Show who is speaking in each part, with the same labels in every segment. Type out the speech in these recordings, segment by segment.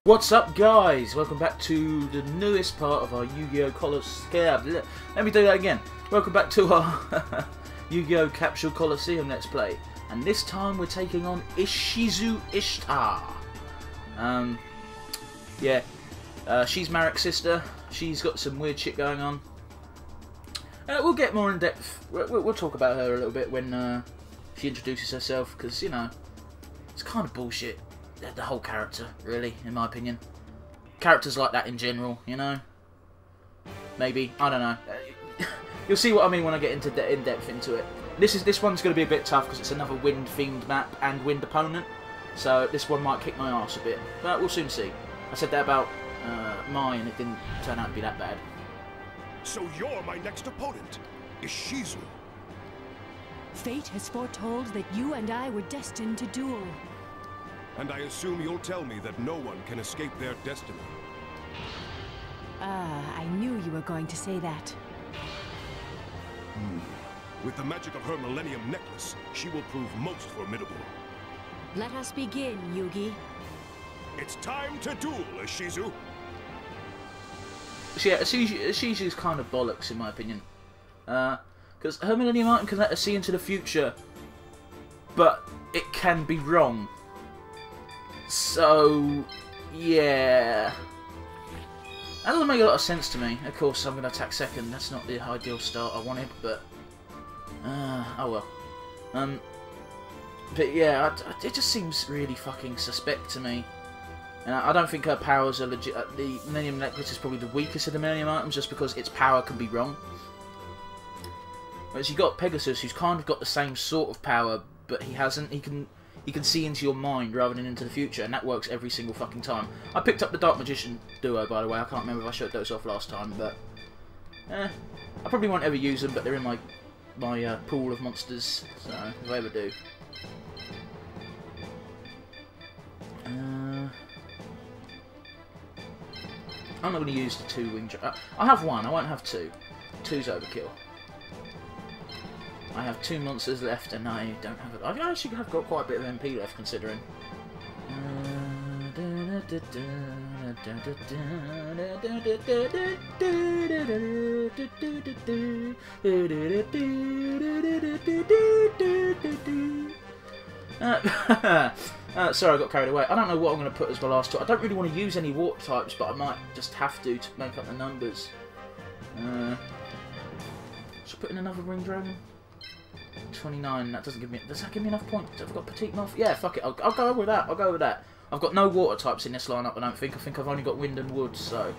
Speaker 1: What's up, guys? Welcome back to the newest part of our Yu-Gi-Oh! Coliseum. Let me do that again. Welcome back to our Yu-Gi-Oh! Capsule Coliseum Let's Play. And this time we're taking on Ishtar. She's Marik's sister. She's got some weird shit going on. We'll get more in depth. We'll talk about her a little bit when she introduces herself, because, you know, it's kind of bullshit. The whole character, really, in my opinion. Characters like that in general, you know? Maybe. I don't know. You'll see what I mean when I get into in depth into it. This one's going to be a bit tough because it's another wind-themed map and wind opponent. So this one might kick my arse a bit. But we'll soon see. I said that about mine, it didn't turn out to be that bad.
Speaker 2: So you're my next opponent, Ishizu.
Speaker 3: Fate has foretold that you and I were destined to duel.
Speaker 2: And I assume you'll tell me that no one can escape their destiny.
Speaker 3: I knew you were going to say that.
Speaker 2: With the magic of her Millennium Necklace, she will prove most formidable.
Speaker 3: Let us begin, Yugi.
Speaker 2: It's time to duel, Ishizu.
Speaker 1: So yeah, Ishizu's kind of bollocks in my opinion. Because her Millennium Item can let her see into the future, but it can be wrong. So, yeah. That doesn't make a lot of sense to me. Of course, I'm going to attack second. That's not the ideal start I wanted, but... oh well. But yeah, it just seems really fucking suspect to me. And I don't think her powers are legit. The Millennium Necklace is probably the weakest of the Millennium Items, just because its power can be wrong. Whereas you got Pegasus, who's kind of got the same sort of power, but he hasn't. He can see into your mind rather than into the future, and that works every single fucking time. I picked up the Dark Magician duo, by the way. I can't remember if I showed those off last time, but I probably won't ever use them, but they're in my pool of monsters, so if I ever do. I'm not going to use the two wing. I have one. I won't have two. Two's overkill. I have two monsters left, and I don't have it. I actually have got quite a bit of MP left, considering. Sorry, I got carried away. I don't know what I'm going to put as my last two. I don't really want to use any water types, but I might just have to make up the numbers. Should I put in another ring dragon? 29, that doesn't give me... Does that give me enough points? Have I got Petite Moth? Yeah, fuck it, I'll go with that. I'll go with that. I've got no water types in this lineup, I don't think. I think I've only got wind and wood, so...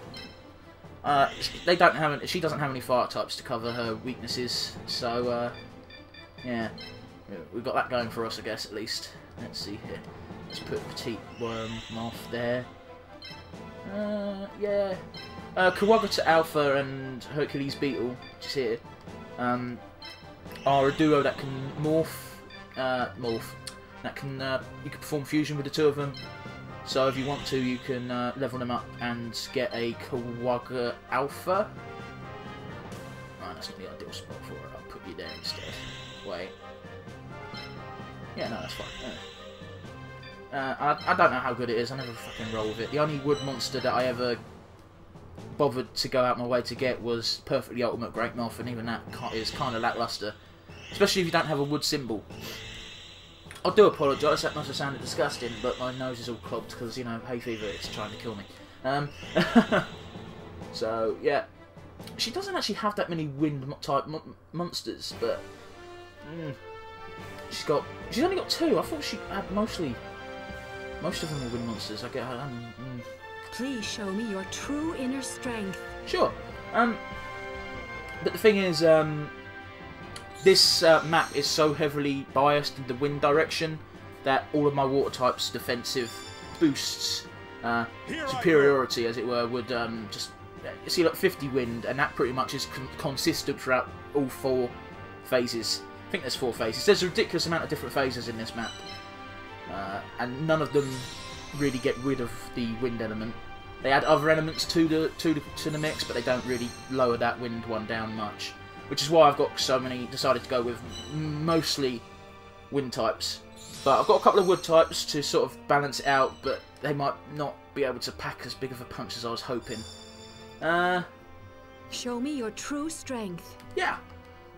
Speaker 1: they don't have... She doesn't have any fire types to cover her weaknesses, so, yeah. We've got that going for us, I guess, at least. Let's see here. Let's put Petite Moth there. Yeah. Kawagata Alpha and Hercules Beetle, which is here, are a duo that can morph. That can you can perform fusion with the two of them. So if you want to, you can level them up and get a Kawagata Alpha. Right, that's not the ideal spot for it. I'll put you there instead. Wait. Yeah, no, that's fine. I don't know how good it is. I never fucking roll with it. The only wood monster that I ever bothered to go out my way to get was Perfectly Ultimate Great Moth, and even that is kind of lackluster. Especially if you don't have a wood symbol. I do apologise, that must have sounded disgusting, but my nose is all clogged because, you know, hay fever is trying to kill me. So, yeah. She doesn't actually have that many wind-type monsters, but... She's only got two. I thought she had most of them were wind monsters. I get her...
Speaker 3: Please show me your true inner strength.
Speaker 1: Sure. But the thing is, this map is so heavily biased in the wind direction that all of my water types' defensive boosts, superiority as it were, would just see like 50 wind, and that pretty much is consistent throughout all four phases. I think there's 4 phases. There's a ridiculous amount of different phases in this map, and none of them really get rid of the wind element. They add other elements to the mix, but they don't really lower that wind one down much. Which is why I've got so many, decided to go with mostly wind types. But I've got a couple of wood types to sort of balance it out, but they might not be able to pack as big of a punch as I was hoping.
Speaker 3: Show me your true strength.
Speaker 1: Yeah.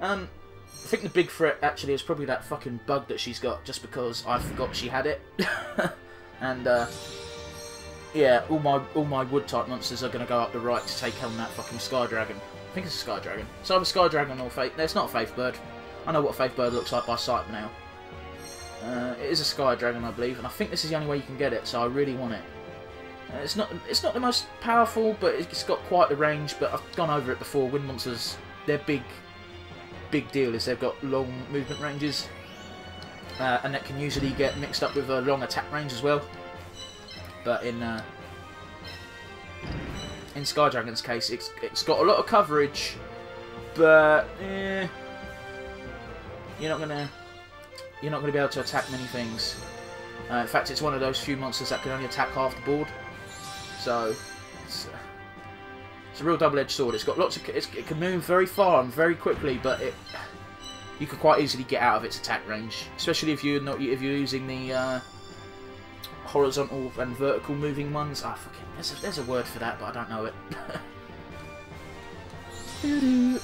Speaker 1: I think the big threat actually is probably that fucking bug that she's got, just because I forgot she had it. And yeah, all my wood type monsters are going to go up the right to take on that fucking Sky Dragon. I think it's a Sky Dragon. It's either Sky Dragon or Faith. No, it's not a Faith Bird. I know what a Faith Bird looks like by sight now. It is a Sky Dragon, I believe, and I think this is the only way you can get it, so I really want it. It's not the most powerful, but it's got quite the range. But I've gone over it before. Wind monsters, their big deal is they've got long movement ranges, and that can usually get mixed up with a long attack range as well. But in Sky Dragon's case, it's got a lot of coverage, but you're not gonna be able to attack many things. In fact, it's one of those few monsters that can only attack half the board. So it's a real double-edged sword. It's got lots of. It can move very far and very quickly, but you can quite easily get out of its attack range, especially if you're using the horizontal and vertical moving ones. Ah, fucking. There's a word for that, but I don't know it.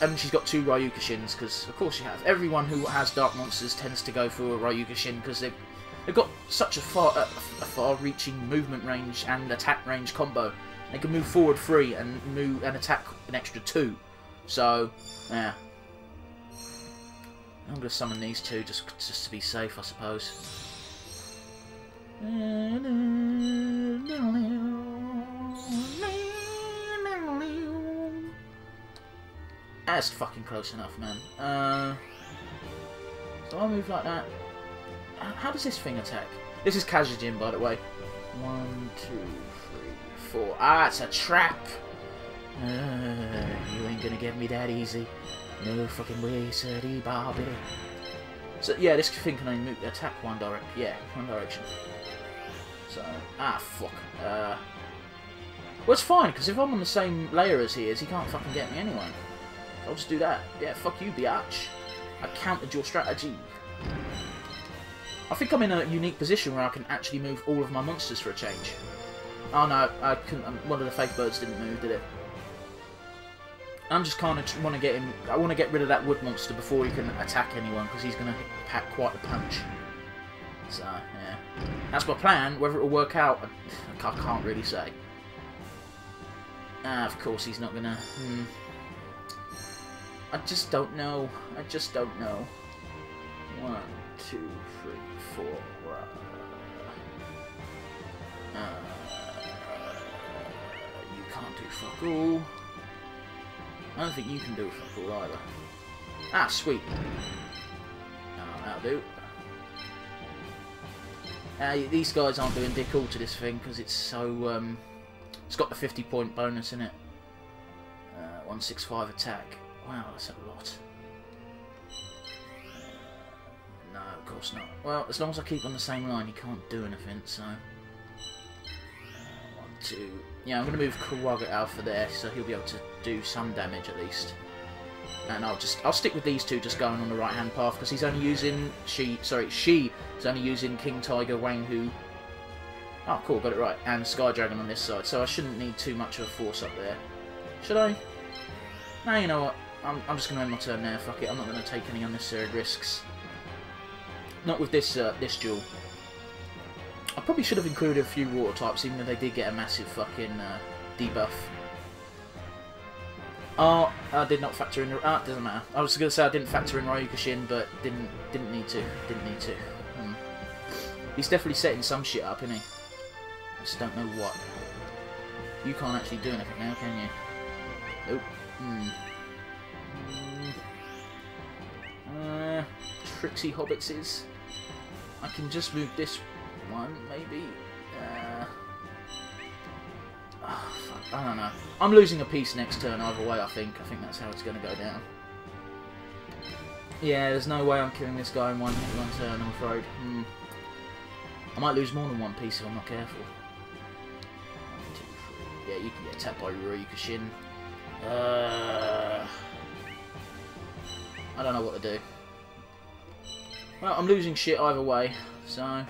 Speaker 1: And she's got 2 Ryukushin, because of course you have. Everyone who has dark monsters tends to go for a Ryukushin because they've got such a far-reaching movement range and attack range combo. They can move forward 3 and move and attack an extra 2. So yeah, I'm gonna summon these 2 just to be safe, I suppose. That's fucking close enough, man. So I move like that. How does this thing attack? This is Kazujin, by the way. 1, 2, 3, 4. Ah, it's a trap! You ain't gonna get me that easy. No fucking way, Sadie Bobby. So yeah, this thing can only attack one direction. So fuck. Well, it's fine, because if I'm on the same layer as he is, he can't fucking get me anyway. I'll just do that. Yeah, fuck you, biatch. I countered your strategy. I think I'm in a unique position where I can actually move all of my monsters for a change. Oh no, I couldn't. One of the Faith Birds didn't move, did it? I'm just kind of want to get him. I want to get rid of that wood monster before he can attack anyone, because he's going to pack quite a punch. So yeah, that's my plan. Whether it will work out, I can't really say. Of course he's not gonna. I just don't know. I just don't know. 1, 2, 3, 4. You can't do fuck all. I don't think you can do fuck all either. Ah, sweet. Oh, that'll do. These guys aren't doing dick all to this thing because it's so. It's got the 50-point bonus in it. 165 attack. Wow, that's a lot. No, of course not. Well, as long as I keep on the same line, he can't do anything, so... 1, 2... Yeah, I'm going to move Kawaga Alpha there, so he'll be able to do some damage at least. And I'll stick with these 2 just going on the right-hand path, because he's only using... She is only using King Tiger, Wang Hu... Oh, cool, got it right. And Sky Dragon on this side, so I shouldn't need too much of a force up there. Should I? No, you know what? I'm just going to end my turn there, fuck it. I'm not going to take any unnecessary risks. Not with this this duel. I probably should have included a few water types, even though they did get a massive fucking debuff. Oh, I did not factor in... Ah, doesn't matter. I was going to say I didn't factor in Ryukushin, but didn't need to. Didn't need to. He's definitely setting some shit up, isn't he? I just don't know what. You can't actually do anything now, can you? Nope. Tricksy Hobbitses. I can just move this one, maybe. Oh, fuck. I don't know. I'm losing a piece next turn either way, I think. I think that's how it's going to go down. Yeah, there's no way I'm killing this guy in one turn, I'm afraid. I might lose more than one piece if I'm not careful. 1, 2, 3. Yeah, you can get attacked by Ryukushin. I don't know what to do. Well, I'm losing shit either way, so I'll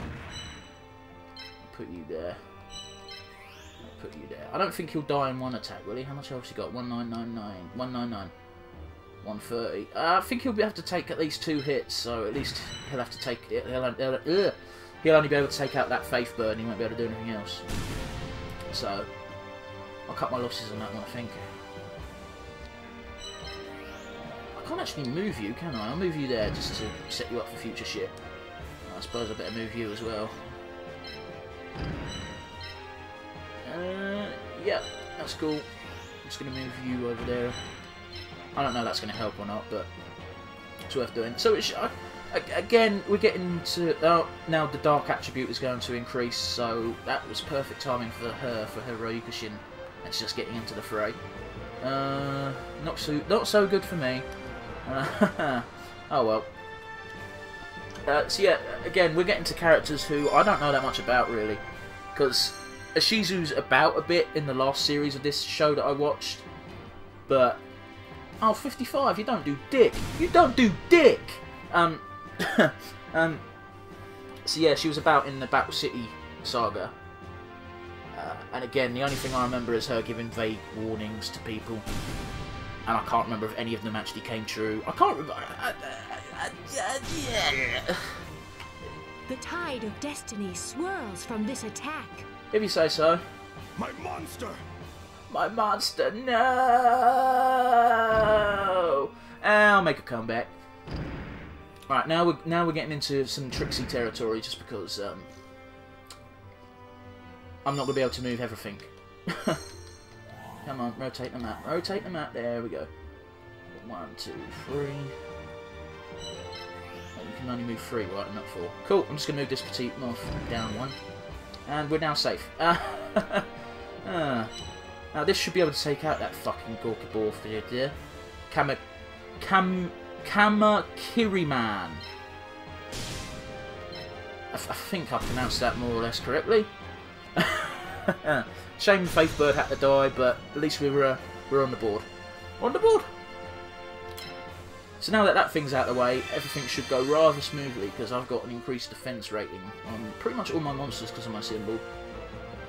Speaker 1: put you there. I'll put you there. I don't think he'll die in one attack, will he? How much health has he got? 1999, 199, 130. I think he'll have to take at least 2 hits, so at least he'll have to take. He'll only be able to take out that Faith Burn. He won't be able to do anything else. So I'll cut my losses on that one, I think. I can't actually move you, can I? I'll move you there just to set you up for future shit. I suppose I better move you as well. Yeah, that's cool. I'm just going to move you over there. I don't know if that's going to help or not, but it's worth doing. So it's, again, we're getting to... now the Dark attribute is going to increase, so that was perfect timing for her Ryokushin. It's just getting into the fray. Not so good for me. Oh well. So yeah, again, we're getting to characters who I don't know that much about, really. Because Ishizu's about a bit in the last series of this show that I watched. But... oh, 55, you don't do dick! You don't do dick! So yeah, she was about in the Battle City saga. And again, the only thing I remember is her giving vague warnings to people. And I can't remember if any of them actually came true. I can't remember...
Speaker 3: The tide of destiny swirls from this attack.
Speaker 1: If you say so.
Speaker 2: My monster!
Speaker 1: My monster, no! I'll make a comeback. Alright, now we're getting into some tricksy territory just because I'm not going to be able to move everything. Come on, rotate the map. Rotate the map. There we go. 1, 2, 3. Oh, you can only move 3, right? Not 4. Cool. I'm just going to move this petite morph down 1. And we're now safe. Now this should be able to take out that fucking Gorkabor for you, dear. Kamakiriman. I think I pronounced that more or less correctly. Shame Faith Bird had to die, but at least we're on the board. On the board! So now that that thing's out of the way, everything should go rather smoothly, because I've got an increased defense rating on pretty much all my monsters because of my symbol.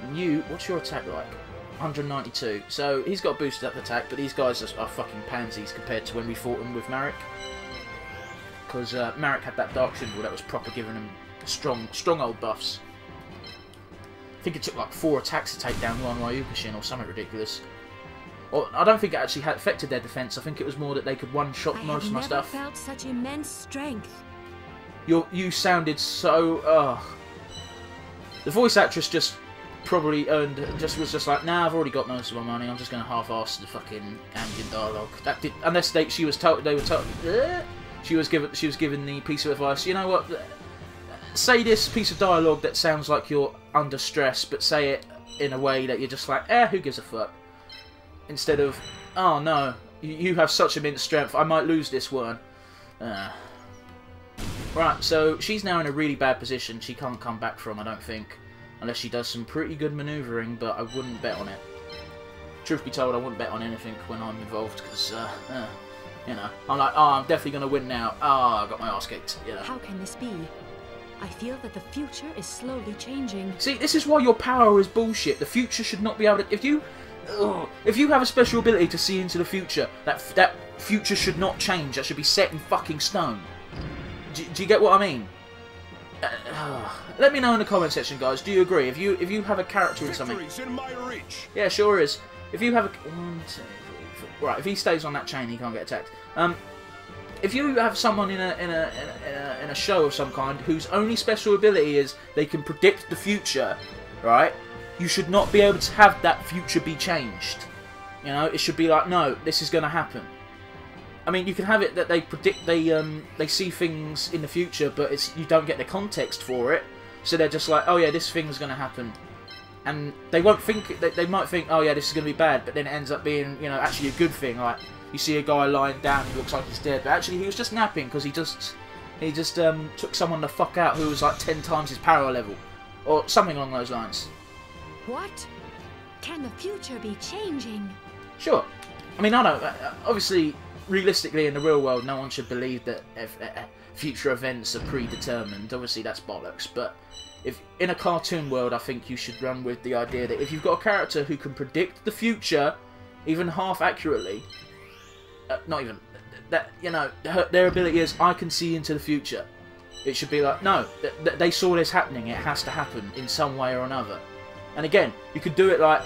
Speaker 1: And you, what's your attack like? 192. So he's got a boosted up attack, but these guys are fucking pansies compared to when we fought them with Marik. Because Marik had that dark symbol that was proper giving him strong old buffs. I think it took like 4 attacks to take down one Ryokushin or something ridiculous. Or I don't think it actually had affected their defense. I think it was more that they could one-shot most of my stuff.
Speaker 3: I have never felt such immense strength.
Speaker 1: You sounded so... The voice actress just probably was just like, nah, I've already got most of my money. I'm just going to half-ass the fucking ambient dialogue. That did, unless she was told, they were told. She was given the piece of advice. You know what? Say this piece of dialogue that sounds like you're under stress, but say it in a way that you're just like, who gives a fuck? Instead of, oh no, you have such immense strength, I might lose this one. Right, so she's now in a really bad position. She can't come back from, I don't think. Unless she does some pretty good manoeuvring, but I wouldn't bet on it. Truth be told, I wouldn't bet on anything when I'm involved, because, you know, I'm like, oh, I'm definitely going to win now. Oh, I got my ass kicked. Yeah.
Speaker 3: How can this be? I feel that the future is slowly changing.
Speaker 1: See, this is why your power is bullshit. The future should not be able to... If you have a special ability to see into the future, that future should not change. That should be set in fucking stone. Do you get what I mean? Let me know in the comment section, guys. Do you agree? If you have a character in something...
Speaker 2: Victory's in my reach.
Speaker 1: Yeah, sure is. If you have a... 1, 2, 3, 4... Right, if he stays on that chain, he can't get attacked. If you have someone in a show of some kind whose only special ability is they can predict the future, right? You should not be able to have that future be changed. You know, it should be like, no, this is going to happen. I mean, you can have it that they predict, they see things in the future, but you don't get the context for it. So they're just like, oh yeah, this thing's going to happen. And they won't think, they might think, oh yeah, this is going to be bad, but then it ends up being, you know, actually a good thing. Like, you see a guy lying down, he looks like he's dead, but actually he was just napping because he just took someone the fuck out who was like 10 times his power level. Or something along those lines.
Speaker 3: What? Can the future be changing?
Speaker 1: Sure. I mean, I don't... Obviously, realistically, in the real world, no one should believe that future events are predetermined. Obviously, that's bollocks. But if in a cartoon world, I think you should run with the idea that if you've got a character who can predict the future, even half accurately, not even that, you know, their ability is I can see into the future. It should be like, no, they saw this happening. It has to happen in some way or another. And again, you could do it like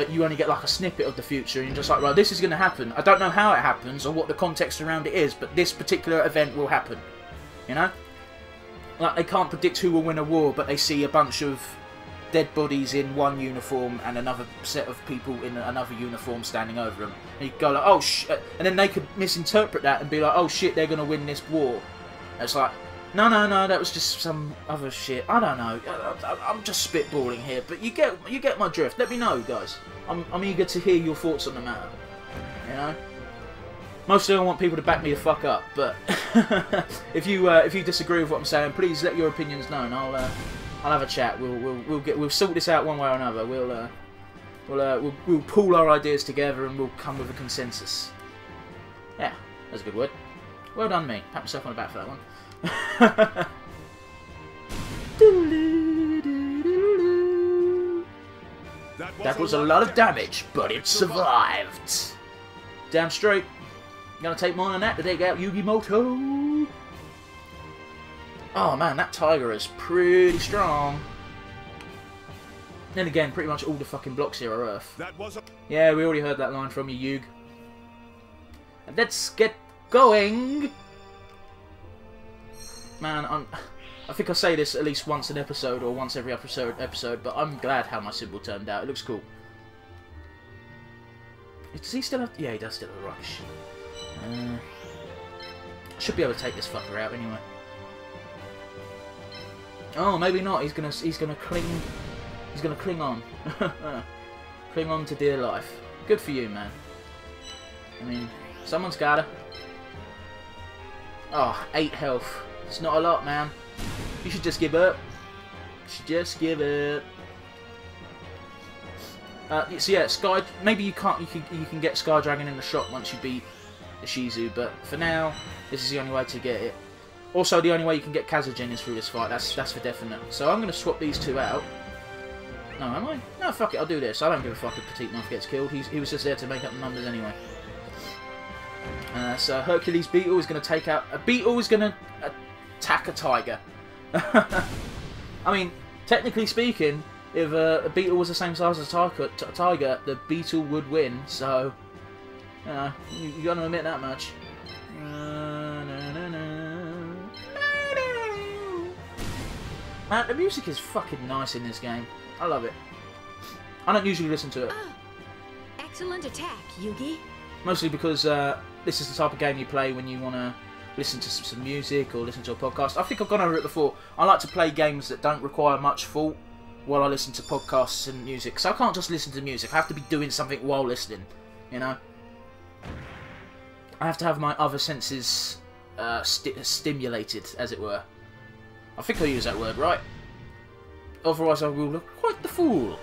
Speaker 1: you only get like a snippet of the future, and you're just like, right, this is going to happen. I don't know how it happens or what the context around it is, but this particular event will happen. You know? Like, they can't predict who will win a war, but they see a bunch of dead bodies in one uniform and another set of people in another uniform standing over them. And you go like, oh, and then they could misinterpret that and be like, oh, shit, they're going to win this war. And it's like, no, that was just some other shit. I don't know. I'm just spitballing here, but you get my drift. Let me know, guys. I'm eager to hear your thoughts on the matter. You know. Mostly, I want people to back me the fuck up. But if you disagree with what I'm saying, please let your opinions known. I'll have a chat. We'll sort this out one way or another. We'll pool our ideas together and we'll come with a consensus. Yeah, that's a good word. Well done, me. Pat myself on the back for that one. That was a lot of damage, but it survived. Damn straight. Gonna take more than that to take out Yugimoto. Oh man, that tiger is pretty strong. Then again, pretty much all the fucking blocks here are Earth. Yeah, we already heard that line from you, Yug. And let's get going. Man, I think I say this at least once an episode or once every episode, but I'm glad how my symbol turned out. It looks cool. Does he still have... Yeah, he does still have a rush. Should be able to take this fucker out anyway. Oh, maybe not. He's gonna cling. He's gonna cling on. Cling on to dear life. Good for you, man. I mean, someone's gotta. Oh, 8 health. It's not a lot, man. You should just give up. You should just give up. So yeah, Sky. Maybe you can't. You can get Sky Dragon in the shop once you beat the Shizu, but for now, this is the only way to get it. Also, the only way you can get Kazujin is through this fight. That's for definite. So I'm going to swap these two out. No, am I? No, fuck it. I'll do this. I don't give a fuck if Petite Knife gets killed. He was just there to make up the numbers anyway. So Hercules Beetle is going to take out... A Beetle is going to attack a Tiger. I mean, technically speaking, if a Beetle was the same size as a Tiger, the Beetle would win. So, you know, you got to admit that much. Man, the music is fucking nice in this game. I love it. I don't usually listen to it.
Speaker 3: Excellent attack, Yugi.
Speaker 1: Mostly because this is the type of game you play when you want to listen to some music or listen to a podcast. I think I've gone over it before. I like to play games that don't require much thought while I listen to podcasts and music. So I can't just listen to music. I have to be doing something while listening, you know? I have to have my other senses stimulated, as it were. I think I use that word right. Otherwise I will look quite the fool.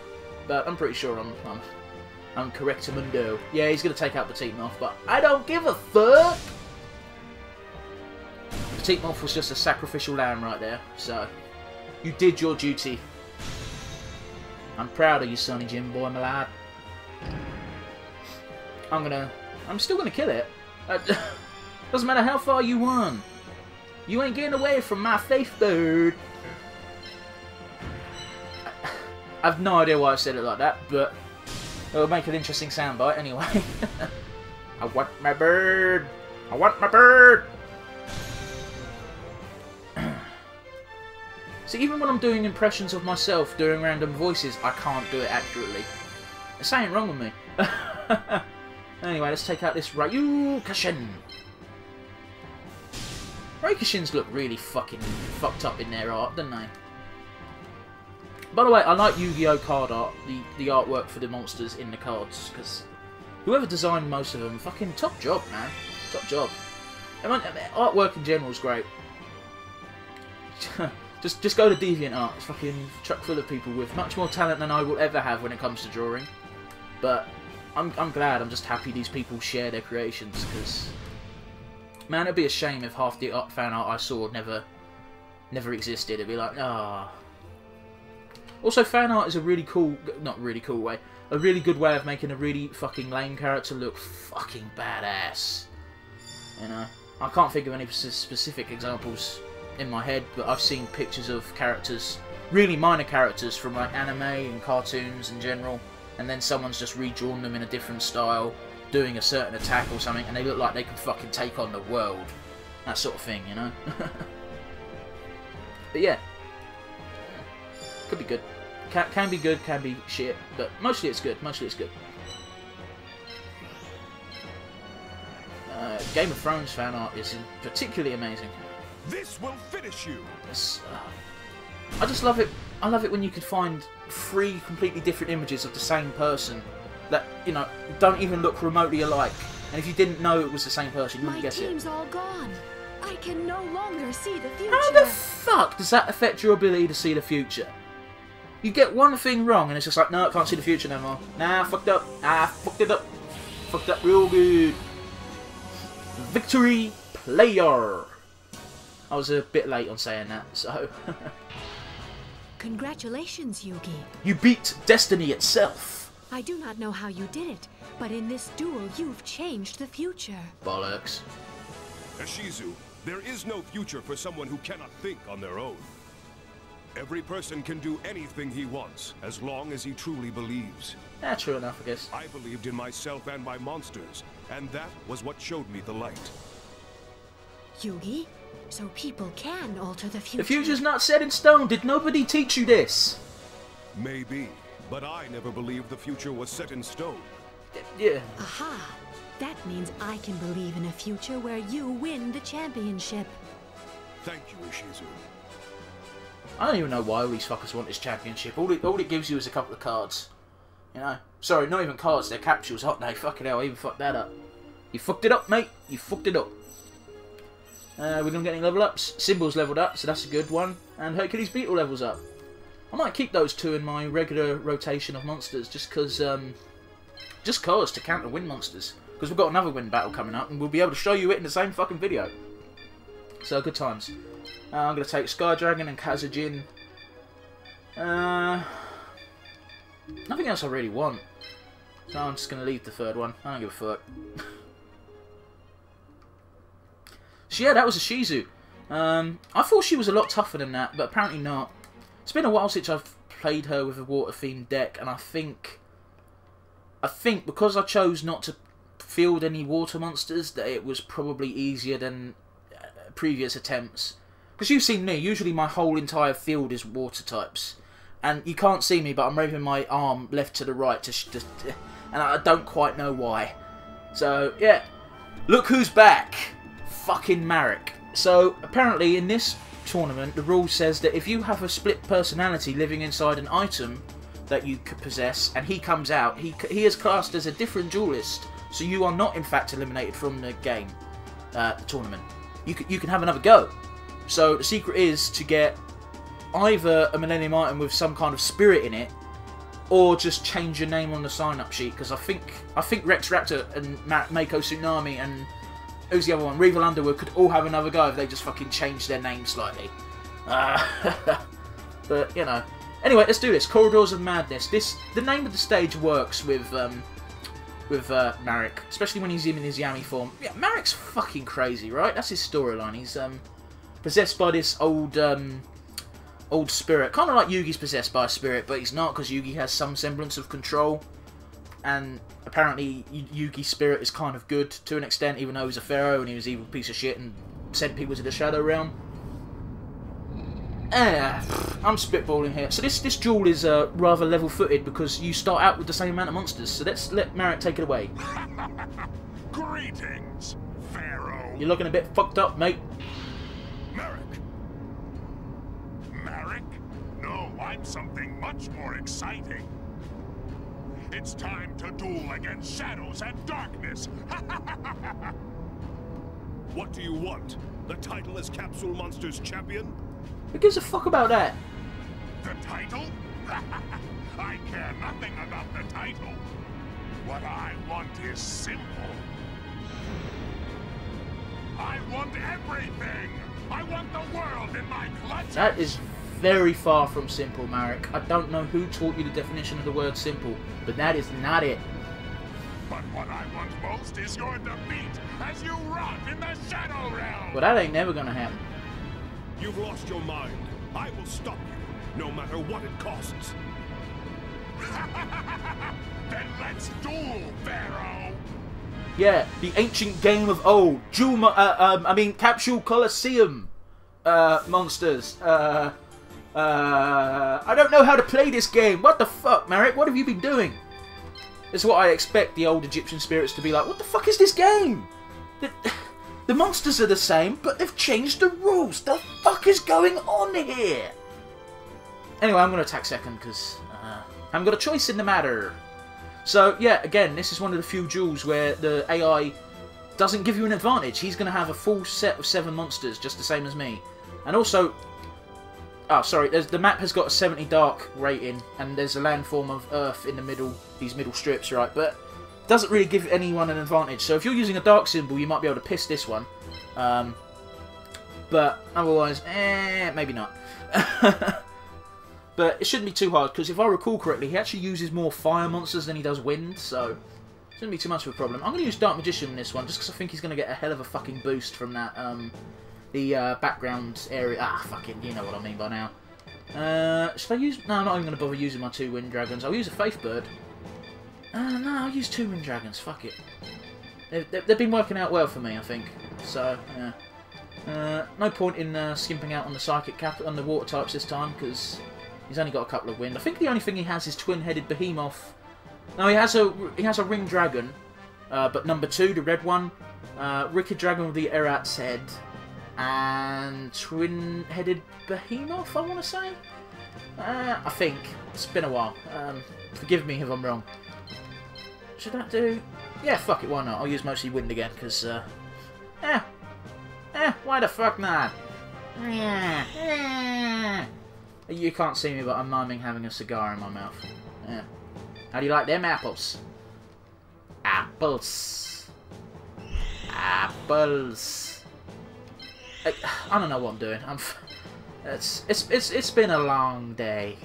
Speaker 1: But I'm pretty sure I'm correctamundo. Yeah, he's going to take out Petite Moth, but I don't give a fuck! Petite Moth was just a sacrificial lamb right there, so you did your duty. I'm proud of you, Sonny Jim boy, my lad. I'm still gonna kill it. Doesn't matter how far you run. You ain't getting away from my faith, bird. I have no idea why I said it like that, but it'll make an interesting soundbite anyway. I want my bird. I want my bird. See, even when I'm doing impressions of myself doing random voices, I can't do it accurately. There's something wrong with me. Anyway, let's take out this Ryukashin. Ryukashins look really fucking fucked up in their art, don't they? By the way, I like Yu-Gi-Oh card art, the artwork for the monsters in the cards, because whoever designed most of them, fucking top job, man. Top job. I mean, artwork in general is great. Just go to DeviantArt. It's fucking chock full of people with much more talent than I will ever have when it comes to drawing. But I'm glad. I'm just happy these people share their creations, because Man, it'd be a shame if half the fan art I saw never existed. It'd be like, ah. Also, fan art is a really cool, not really cool way, a really good way of making a really fucking lame character look fucking badass. You know, I can't think of any specific examples in my head, but I've seen pictures of characters, really minor characters from like anime and cartoons in general, and then someone's just redrawn them in a different style, doing a certain attack or something, and they look like they can fucking take on the world. That sort of thing, you know? But yeah. Could be good. Can be good, can be shit, but mostly it's good. Mostly it's good. Game of Thrones fan art is particularly amazing.
Speaker 2: This will finish you.
Speaker 1: I just love it. I love it when you could find 3 completely different images of the same person that, you know, don't even look remotely alike. And if you didn't know it was the same person, you wouldn't guess it.
Speaker 3: My team's all gone. I can no longer see the future.
Speaker 1: How the fuck does that affect your ability to see the future? You get one thing wrong and it's just like, no, I can't see the future no more. Nah, fucked up. Ah, fucked it up. Fucked up real good. Victory player. I was a bit late on saying that, so...
Speaker 3: Congratulations, Yugi.
Speaker 1: You beat destiny itself.
Speaker 3: I do not know how you did it, but in this duel, you've changed the future.
Speaker 1: Bollocks.
Speaker 2: Ashizu, there is no future for someone who cannot think on their own. Every person can do anything he wants, as long as he truly believes.
Speaker 1: Yeah, true enough, I guess.
Speaker 2: I believed in myself and my monsters, and that was what showed me the light.
Speaker 3: Yugi, so people can alter the future.
Speaker 1: The future's not set in stone. Did nobody teach you this?
Speaker 2: Maybe, but I never believed the future was set in stone.
Speaker 1: Yeah.
Speaker 3: Aha! That means I can believe in a future where you win the championship.
Speaker 2: Thank you, Ishizu.
Speaker 1: I don't even know why all these fuckers want this championship. All it gives you is a couple of cards. You know? Sorry, not even cards, they're capsules. Hot day, fucking hell, I even fucked that up. You fucked it up, mate. You fucked it up. We're gonna get any level ups. Symbol's leveled up, so that's a good one. And Hercules Beetle levels up. I might keep those 2 in my regular rotation of monsters, just cause to counter win monsters. Because we've got another win battle coming up, and we'll be able to show you it in the same fucking video. So, good times. I'm going to take Sky Dragon and Kazajin. Nothing else I really want. So I'm just going to leave the 3rd one. I don't give a fuck. So yeah, that was a Shizu. I thought she was a lot tougher than that, but apparently not. It's been a while since I've played her with a water-themed deck, and I think because I chose not to field any water monsters, that it was probably easier than previous attempts. Because you've seen me, usually my whole entire field is water types. And you can't see me, but I'm moving my arm left to the right, and I don't quite know why. So, yeah. Look who's back! Fucking Marik. So, apparently in this tournament, the rule says that if you have a split personality living inside an item that you could possess, and he comes out, he is classed as a different duelist. So you are not, in fact, eliminated from the game, the tournament. You can have another go. So the secret is to get either a Millennium item with some kind of spirit in it, or just change your name on the sign-up sheet. Because I think Rex Raptor and Mako Tsunami and who's the other one? Reval Underwood could all have another go if they just fucking changed their name slightly. But you know. Anyway, let's do this. Corridors of Madness. The name of the stage works with Marik, especially when he's in his Yami form. Yeah, Marik's fucking crazy, right? That's his storyline. He's possessed by this old spirit, kind of like Yugi's possessed by a spirit, but he's not, because Yugi has some semblance of control. And apparently, Yugi's spirit is kind of good to an extent, even though he's a pharaoh and he was an evil piece of shit and sent people to the Shadow Realm. I'm spitballing here. So this duel is rather level-footed because you start out with the same amount of monsters. So let's let Marik take it away.
Speaker 2: Greetings, Pharaoh.
Speaker 1: You're looking a bit fucked up, mate.
Speaker 2: Marik. Marik? No, I'm something much more exciting. It's time to duel against shadows and darkness. What do you want? The title as Capsule Monsters champion?
Speaker 1: Who gives a fuck about that?
Speaker 2: The title? I care nothing about the title. What I want is simple. I want everything! I want the world in my clutches!
Speaker 1: That is very far from simple, Marik. I don't know who taught you the definition of the word simple, but that is not it.
Speaker 2: But what I want most is your defeat as you rot in the Shadow Realm!
Speaker 1: Well, that ain't never gonna happen.
Speaker 2: You've lost your mind. I will stop you, no matter what it costs. Then let's duel, Pharaoh!
Speaker 1: Yeah, the ancient game of old. Capsule Coliseum. Monsters. I don't know how to play this game. What the fuck, Marik? What have you been doing? This is what I expect the old Egyptian spirits to be like. What the fuck is this game? The monsters are the same, but they've changed the rules. The fuck is going on here? Anyway, I'm going to attack second because I haven't got a choice in the matter. So, yeah, again, this is one of the few duels where the AI doesn't give you an advantage. He's going to have a full set of 7 monsters, just the same as me. And also... Oh, sorry, the map has got a 70 dark rating, and there's a landform of Earth in the middle, these middle strips, right? But it doesn't really give anyone an advantage. So if you're using a dark symbol, you might be able to piss this one. But otherwise, maybe not. But it shouldn't be too hard, because if I recall correctly, he actually uses more fire monsters than he does wind, so it shouldn't be too much of a problem. I'm going to use Dark Magician in this one, just because I think he's going to get a hell of a fucking boost from that, the background area. Ah, fucking, you know what I mean by now. Should I use... No, I'm not even going to bother using my 2 Wind Dragons. I'll use a Faith Bird. No, I'll use 2 Wind Dragons, fuck it. They've been working out well for me, I think. So, yeah. No point in skimping out on the Psychic Cap on the Water types this time, because... he's only got a couple of wind. I think the only thing he has is twin-headed behemoth. No, he has a ring dragon, but number 2, the red one, wicked dragon with the Erat's head, and twin-headed behemoth. I want to say. I think it's been a while. Forgive me if I'm wrong. Should that do? Yeah, fuck it. Why not? I'll use mostly wind again, because why the fuck not? You can't see me, but I'm miming having a cigar in my mouth. Yeah. How do you like them apples? Apples. Apples. I don't know what I'm doing. It's been a long day.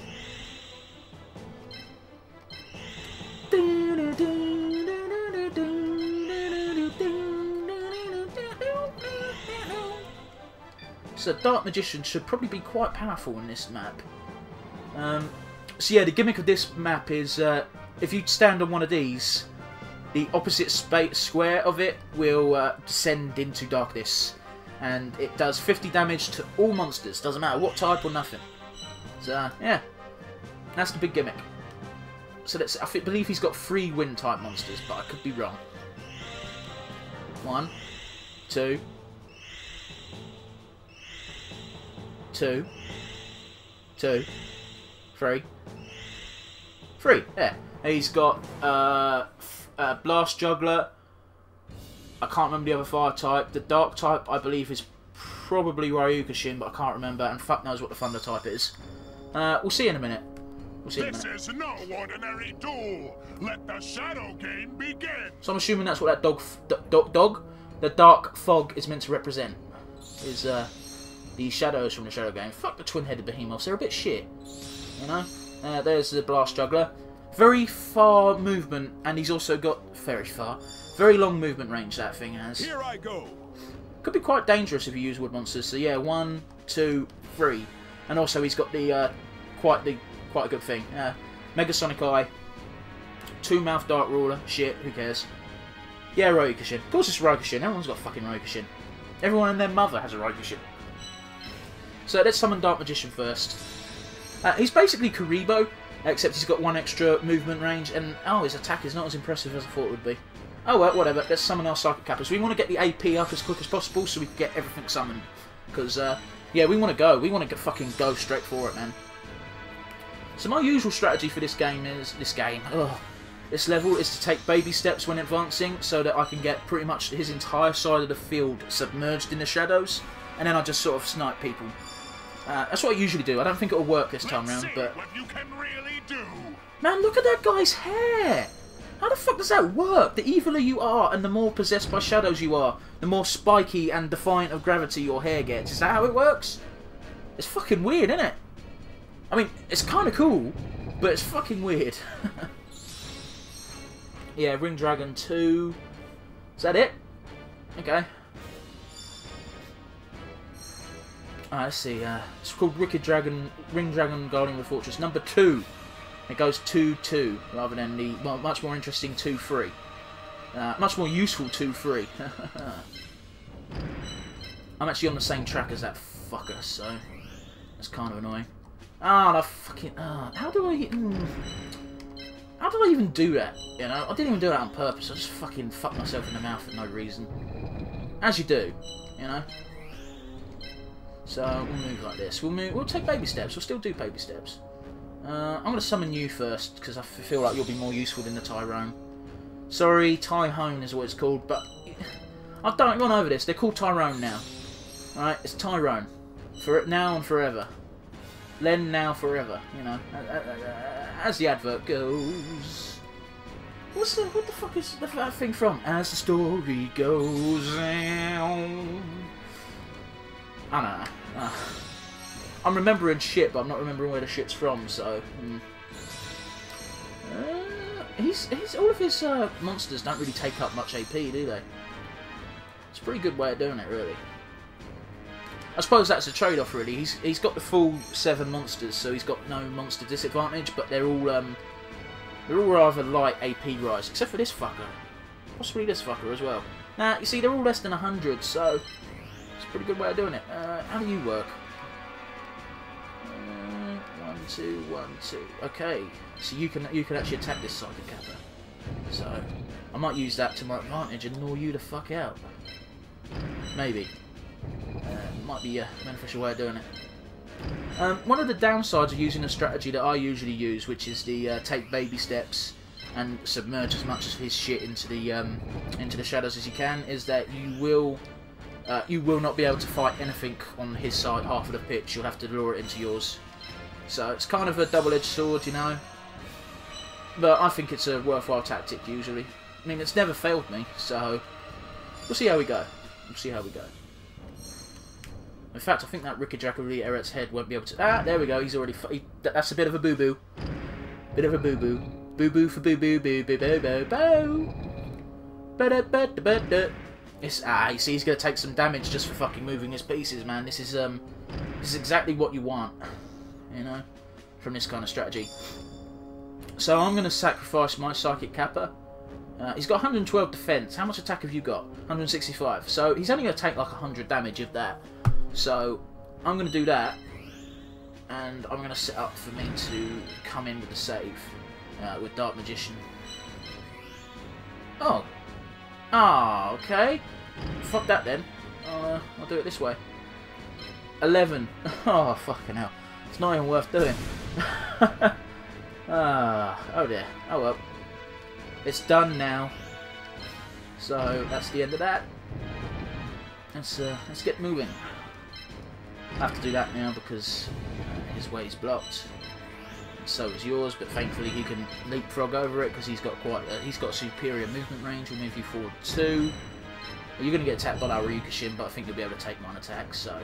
Speaker 1: So Dark Magician should probably be quite powerful in this map. So yeah, the gimmick of this map is if you stand on one of these, the opposite square of it will descend into darkness. And it does 50 damage to all monsters, doesn't matter what type or nothing. So yeah, that's the big gimmick. So I believe he's got 3 wind type monsters, but I could be wrong. 1, 2... 2, 3, 3. Yeah, he's got Blast Juggler. I can't remember the other fire type. The dark type, I believe, is probably Ryukushin, but I can't remember. And fuck knows what the thunder type is. We'll see in a minute.
Speaker 2: This is no ordinary duel. Let the shadow game begin.
Speaker 1: So I'm assuming that's what that the dark fog, is meant to represent. Is the shadows from the shadow game. Fuck the twin-headed behemoths, they're a bit shit. You know? There's the Blast Juggler. Very far movement, and he's also got very long movement range, that thing has.
Speaker 2: Here I go.
Speaker 1: Could be quite dangerous if you use wood monsters. So yeah, 1, 2, 3. And also he's got the quite a good thing. Megasonic Eye. 2-mouth Dark Ruler. Shit, who cares? Yeah, Ryukushin. Of course it's Ryukushin. Everyone's got fucking Ryukushin. Everyone and their mother has a Ryukushin. So let's summon Dark Magician first. He's basically Kuribo, except he's got 1 extra movement range, and his attack is not as impressive as I thought it would be. Oh well, whatever. Let's summon our Psychic Kappas. We want to get the AP up as quick as possible so we can get everything summoned. Because, yeah, we want to go. We want to fucking go straight for it, man. So my usual strategy for this game is... This level is to take baby steps when advancing so that I can get pretty much his entire side of the field submerged in the shadows, and then I just sort of snipe people. That's what I usually do. I don't think it'll work this time round, but...
Speaker 2: What you can really do.
Speaker 1: Man, look at that guy's hair! How the fuck does that work? The eviler you are and the more possessed by shadows you are, the more spiky and defiant of gravity your hair gets. Is that how it works? It's fucking weird, isn't it? I mean, it's kind of cool, but it's fucking weird. Yeah, Ring Dragon 2. Is that it? Okay. Let's see. It's called Ring Dragon Guarding the Fortress number 2. It goes 2-2 rather than the much more interesting 2-3. Much more useful 2-3. I'm actually on the same track as that fucker, so that's kind of annoying. The fucking... how do I... how did I even do that? You know, I didn't even do that on purpose. I just fucking fucked myself in the mouth for no reason. As you do, you know. So we'll move like this. We'll take baby steps. We'll still do baby steps. I'm going to summon you first, because I feel like you'll be more useful than the Tyrone. Sorry, Tyhone is what it's called, but I've gone over this. They're called Tyrone now. Alright, it's Tyrone. For now and forever. Len now forever, you know. As the advert goes. What the fuck is that thing from? As the story goes. I don't know. I'm remembering shit, but I'm not remembering where the shit's from, so... all of his monsters don't really take up much AP, do they? It's a pretty good way of doing it, really. I suppose that's a trade-off, really. He's got the full 7 monsters, so he's got no monster disadvantage, but they're all rather light AP rise, except for this fucker. Possibly this fucker as well. Now, you see, they're all less than 100, so it's a pretty good way of doing it. How do you work? 1, 2, 1, 2. Okay, so you can actually attack this Psychic Kappa. So I might use that to my advantage and gnaw you the fuck out. Maybe. Might be a beneficial way of doing it. One of the downsides of using a strategy that I usually use, which is the take baby steps and submerge as much of his shit into the shadows as you can, is that you will not be able to fight anything on his side half of the pitch. You'll have to lure it into yours. So it's kind of a double-edged sword, you know. But I think it's a worthwhile tactic usually. I mean, it's never failed me, so we'll see how we go. We'll see how we go. In fact, I think that Rikki-Drakki Eret's head won't be able to... there we go. He's already... that's a bit of a boo-boo. Bit of a boo-boo. Boo-boo for boo-boo, boo-boo-boo-boo-boo. You see, he's going to take some damage just for fucking moving his pieces, man. This is exactly what you want, you know, from this kind of strategy. So I'm going to sacrifice my Psychic Kappa. He's got 112 defense. How much attack have you got? 165. So he's only going to take like 100 damage of that. So I'm going to do that, and I'm going to set up for me to come in with the save with Dark Magician. Oh. Okay. Fuck that then. I'll do it this way. 11. Oh, fucking hell. It's not even worth doing. Oh dear. Oh well. It's done now. So that's the end of that. Let's get moving. I have to do that now because his way's blocked. And so is yours, but thankfully he can leapfrog over it because he's got a superior movement range. We'll move you forward 2. Well, you're going to get attacked by our Ryukushin, but I think you'll be able to take mine attacks. So I'm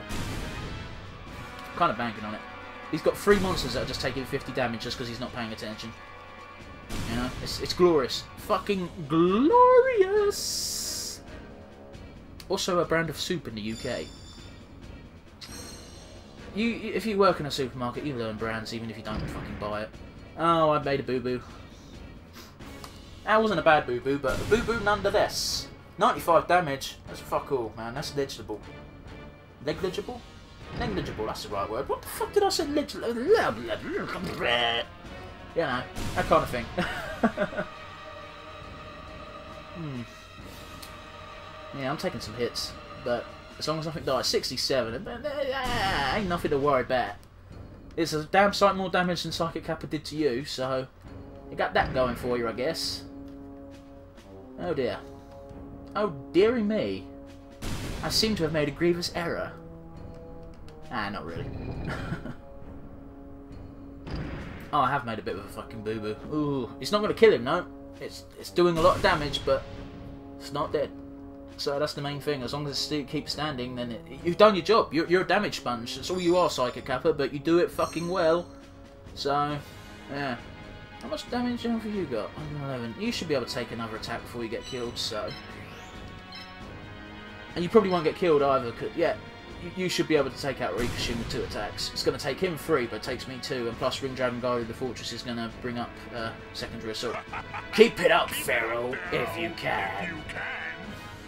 Speaker 1: kind of banking on it. He's got 3 monsters that are just taking 50 damage just because he's not paying attention. You know, it's glorious, fucking glorious. Also a brand of soup in the UK. If you work in a supermarket, you learn brands even if you don't fucking buy it. Oh, I made a boo-boo. That wasn't a bad boo-boo, but a boo-boo nonetheless. 95 damage. That's fuck all, man. That's negligible. Negligible? Negligible, that's the right word. What the fuck did I say? Negligible? You know, that kind of thing. Yeah, I'm taking some hits, but as long as nothing dies, 67, ain't nothing to worry about. It's a damn sight more damage than Psychic Kappa did to you, so you got that going for you, I guess. Oh dear. Oh dearie me. I seem to have made a grievous error. Not really. Oh, I have made a bit of a fucking boo-boo. Ooh, it's not going to kill him, no. it's doing a lot of damage, but it's not dead. So that's the main thing. As long as it keeps standing, then you've done your job. You're a damage sponge. That's all you are, Psychic Kappa, but you do it fucking well. So, yeah. How much damage have you got? 111. You should be able to take another attack before you get killed, so... And you probably won't get killed either, cause, yeah. You should be able to take out Rikishin with 2 attacks. It's going to take him 3, but it takes me 2, and plus Ring Dragon Guard of the Fortress is going to bring up secondary assault. Keep it up, Pharaoh, if you can.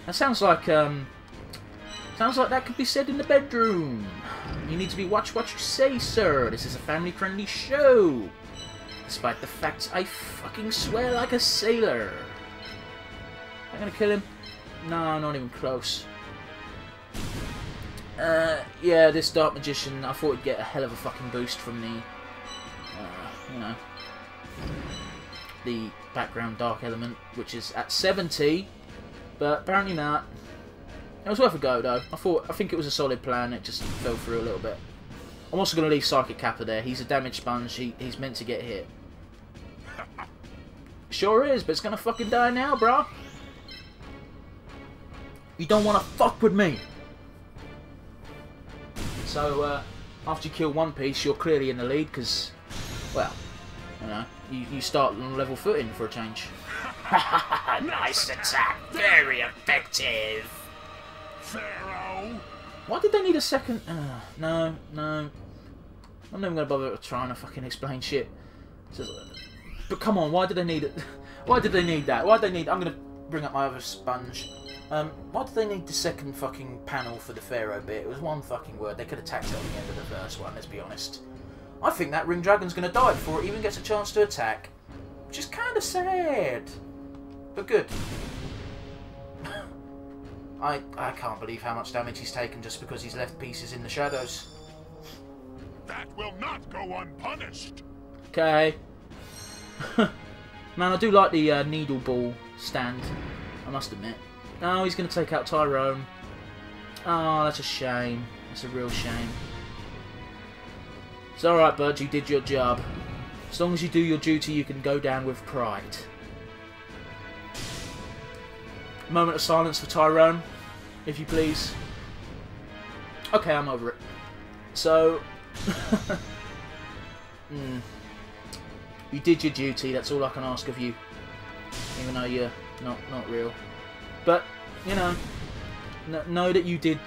Speaker 1: That sounds like that could be said in the bedroom. You need to be watch what you say, sir. This is a family-friendly show. Despite the fact I fucking swear like a sailor. Am I gonna kill him? No, not even close. Yeah, this Dark Magician, I thought he'd get a hell of a fucking boost from the, you know, the background dark element, which is at 70. But apparently not. It was worth a go though. I think it was a solid plan. It just fell through a little bit. I'm also going to leave Psychic Kappa there. He's a damage sponge. He's meant to get hit. Sure is, but it's going to fucking die now, bro. You don't want to fuck with me. So after you kill one piece, you're clearly in the lead because, well, you know, you start on level footing for a change. Nice attack, very effective.
Speaker 2: Pharaoh.
Speaker 1: Why did they need a second? No. I'm not even gonna bother trying to fucking explain shit. But come on, why did they need it? Why did they need that? Why did they need? I'm gonna bring up my other sponge. Why did they need the second fucking panel for the Pharaoh bit? It was one fucking word. They could have tacked it on the end of the first one. Let's be honest. I think that Ring Dragon's gonna die before it even gets a chance to attack, which is kind of sad. But good. I can't believe how much damage he's taken just because he's left pieces in the shadows.
Speaker 2: That will not go unpunished.
Speaker 1: Okay. Man, I do like the needle ball stand, I must admit. Oh, he's going to take out Tyrone. Oh, that's a shame. That's a real shame. It's alright, bud, you did your job. As long as you do your duty, you can go down with pride. Moment of silence for Tyrone, if you please. Okay, I'm over it. So, you did your duty. That's all I can ask of you, even though you're not real. But you know that you did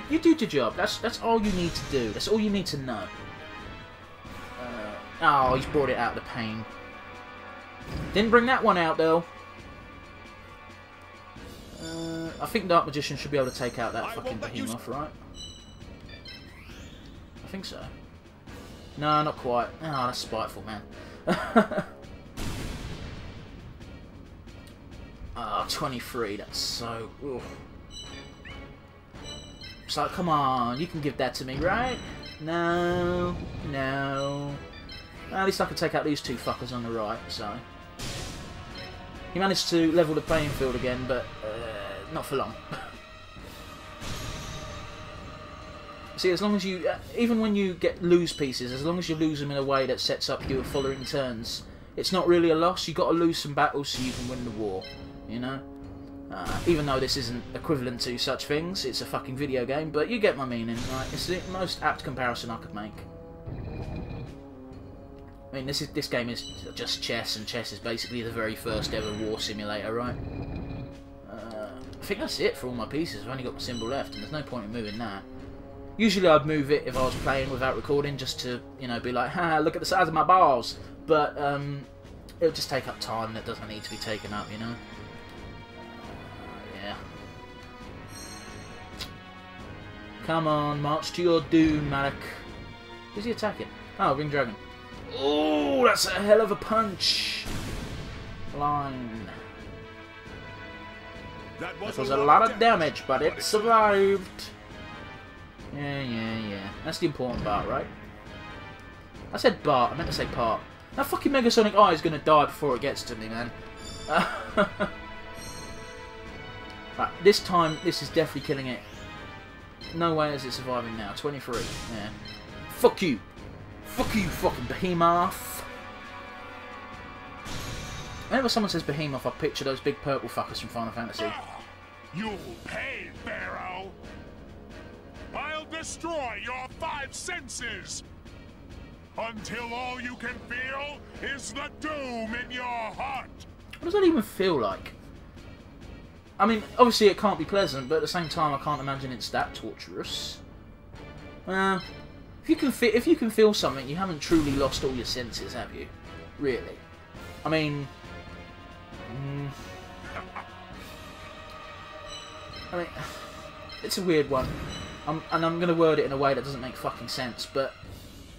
Speaker 1: your job. That's all you need to do. That's all you need to know. Oh, he's brought it out of the pain. Didn't bring that one out though. I think Dark Magician should be able to take out that fucking behemoth, right? I think so. No, not quite. Oh, that's spiteful, man. Oh, 23, that's so... Ugh. It's like, come on, you can give that to me, right? No. Well, at least I can take out these two fuckers on the right, so... He managed to level the playing field again, but not for long. See, as long as you, even when you lose pieces, as long as you lose them in a way that sets up your following turns, it's not really a loss. You got to lose some battles so you can win the war. You know, even though this isn't equivalent to such things, it's a fucking video game. But you get my meaning, right? It's the most apt comparison I could make. I mean, this game is just chess, and chess is basically the very first ever war simulator, right? I think that's it for all my pieces. I've only got my symbol left, and there's no point in moving that. Usually I'd move it if I was playing without recording, just to, you know, be like, ha, look at the size of my balls. But it'll just take up time that doesn't need to be taken up, you know. Yeah. Come on, march to your doom, Marik. Who's he attacking? Oh, Ring Dragon. Oh, that's a hell of a punch. Line. That was a lot of damage, but it survived. Yeah. That's the important part, right? I said Bart, I meant to say part. That fucking Megasonic Eye is going to die before it gets to me, man. Right, this time, this is definitely killing it. No way is it surviving now. 23, yeah. Fuck you. Fuck you, fucking behemoth. Whenever someone says behemoth, I picture those big purple fuckers from Final Fantasy.
Speaker 4: You'll pay, Pharaoh! I'll destroy your 5 senses! Until all you can feel is the doom in your heart!
Speaker 1: What does that even feel like? I mean, obviously it can't be pleasant, but at the same time I can't imagine it's that torturous. Well, if you can feel something, you haven't truly lost all your senses, have you? Really? I mean... it's a weird one. And I'm going to word it in a way that doesn't make fucking sense, but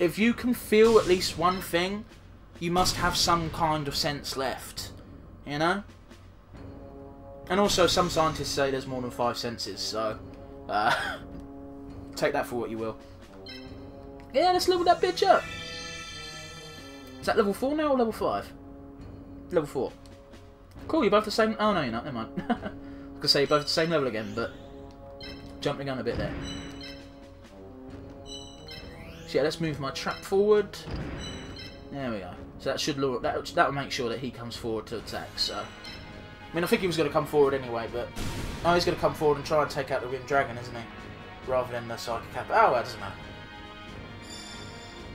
Speaker 1: if you can feel at least one thing, you must have some kind of sense left. You know? And also, some scientists say there's more than 5 senses, so... take that for what you will. Yeah, let's level that bitch up! Is that level 4 now or level 5? Level 4. Cool, you're both the same... Oh, no, you're not. Never mind. I was going to say you're both the same level again, but... Jumped the gun a bit there. So yeah, let's move my trap forward. There we go. So that should lure... That will make sure that he comes forward to attack, so... I mean, I think he was going to come forward anyway, but... Oh, he's going to come forward and try and take out the Wind Dragon, isn't he? Rather than the Psychic Cap. Oh, well, it doesn't matter.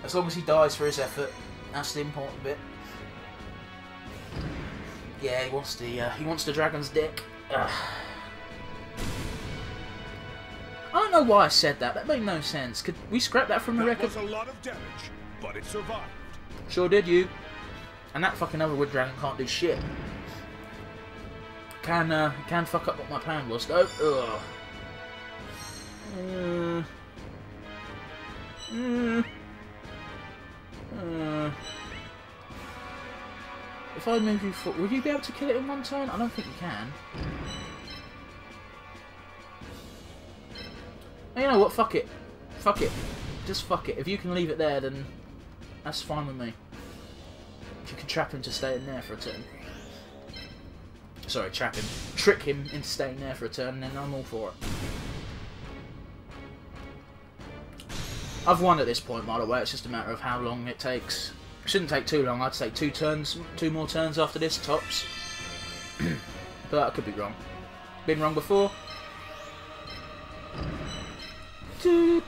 Speaker 1: As long as he dies for his effort, that's the important bit. Yeah, he wants the dragon's dick. Ugh. I don't know why I said that. That made no sense. Could we scrap that from the record?
Speaker 2: That was a lot of damage, but it survived.
Speaker 1: Sure did, you. And that fucking other wood dragon can't do shit. Can fuck up what my plan was, though. Ugh. If I move you forward, would you be able to kill it in one turn? I don't think you can. You know what? Fuck it. Fuck it. Just fuck it. If you can leave it there, then that's fine with me. If you can trap him to stay in there for a turn. Sorry, trap him. Trick him into staying there for a turn, and then I'm all for it. I've won at this point, by the way. It's just a matter of how long it takes. It shouldn't take too long. I'd say 2 turns, 2 more turns after this, tops. But I could be wrong. Been wrong before. I'm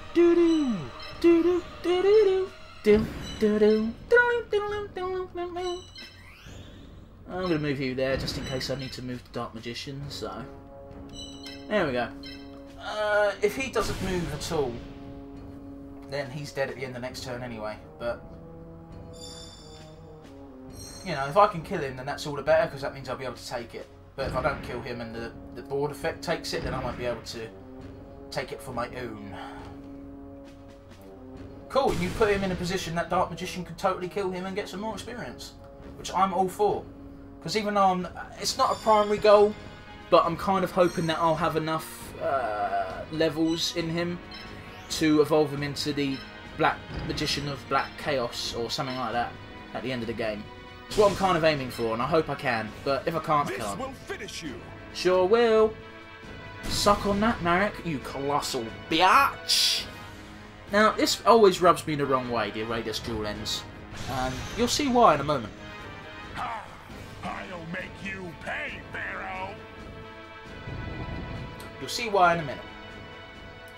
Speaker 1: going to move you there just in case I need to move the Dark Magician, so... There we go. If he doesn't move at all, then he's dead at the end of the next turn anyway, but... You know, if I can kill him, then that's all the better, because that means I'll be able to take it. But if I don't kill him and the board effect takes it, then I won't be able to take it for my own. Cool, you put him in a position that Dark Magician could totally kill him and get some more experience. Which I'm all for. Because even though it's not a primary goal, but I'm kind of hoping that I'll have enough levels in him to evolve him into the Black Magician of Black Chaos or something like that at the end of the game. It's what I'm kind of aiming for, and I hope I can. But if I can't, I can't.
Speaker 2: This will finish you.
Speaker 1: Sure will. Suck on that, Marik, you colossal biatch. Now, this always rubs me the wrong way, the Radius Dual Ends. You'll see why in a moment.
Speaker 4: I'll make you pay, Pharaoh!
Speaker 1: You'll see why in a minute.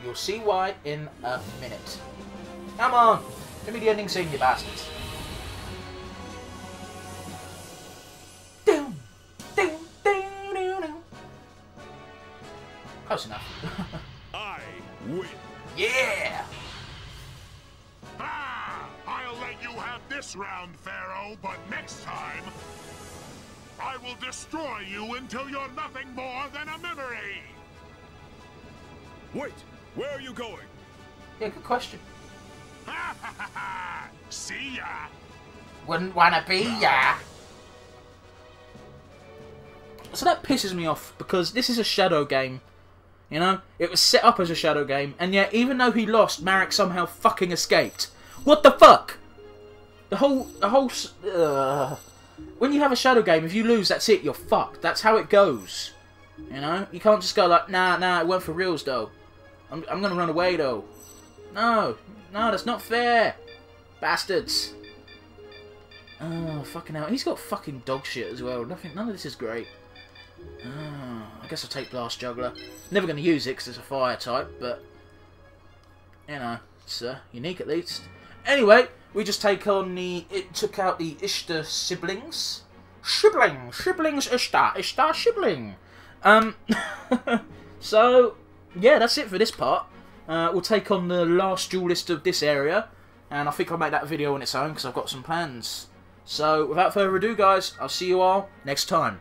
Speaker 1: You'll see why in a minute. Come on! Give me the ending scene, you bastards. Close enough.
Speaker 2: I win.
Speaker 1: Yeah!
Speaker 4: I'll let you have this round, Pharaoh, but next time, I will destroy you until you're nothing more than a memory!
Speaker 2: Wait, where are you going?
Speaker 1: Yeah, good question.
Speaker 4: See ya!
Speaker 1: Wouldn't wanna be ya! So that pisses me off, because this is a Shadow game. You know? It was set up as a Shadow game, and yet even though he lost, Marik somehow fucking escaped. What the fuck? The whole when you have a Shadow game, if you lose, that's it, you're fucked. That's how it goes. You know? You can't just go like, nah, it went for reals, though. I'm gonna run away, though. No, that's not fair. Bastards. Oh, fucking hell. He's got fucking dog shit as well. None of this is great. I guess I'll take Blast Juggler. Never going to use it because it's a fire type, but... You know, it's unique at least. Anyway, we just take on the... It took out the Ishtar siblings. Siblings Ishtar. Ishtar sibling. So, yeah, that's it for this part. We'll take on the last duelist of this area. And I think I'll make that video on its own because I've got some plans. So, without further ado, guys, I'll see you all next time.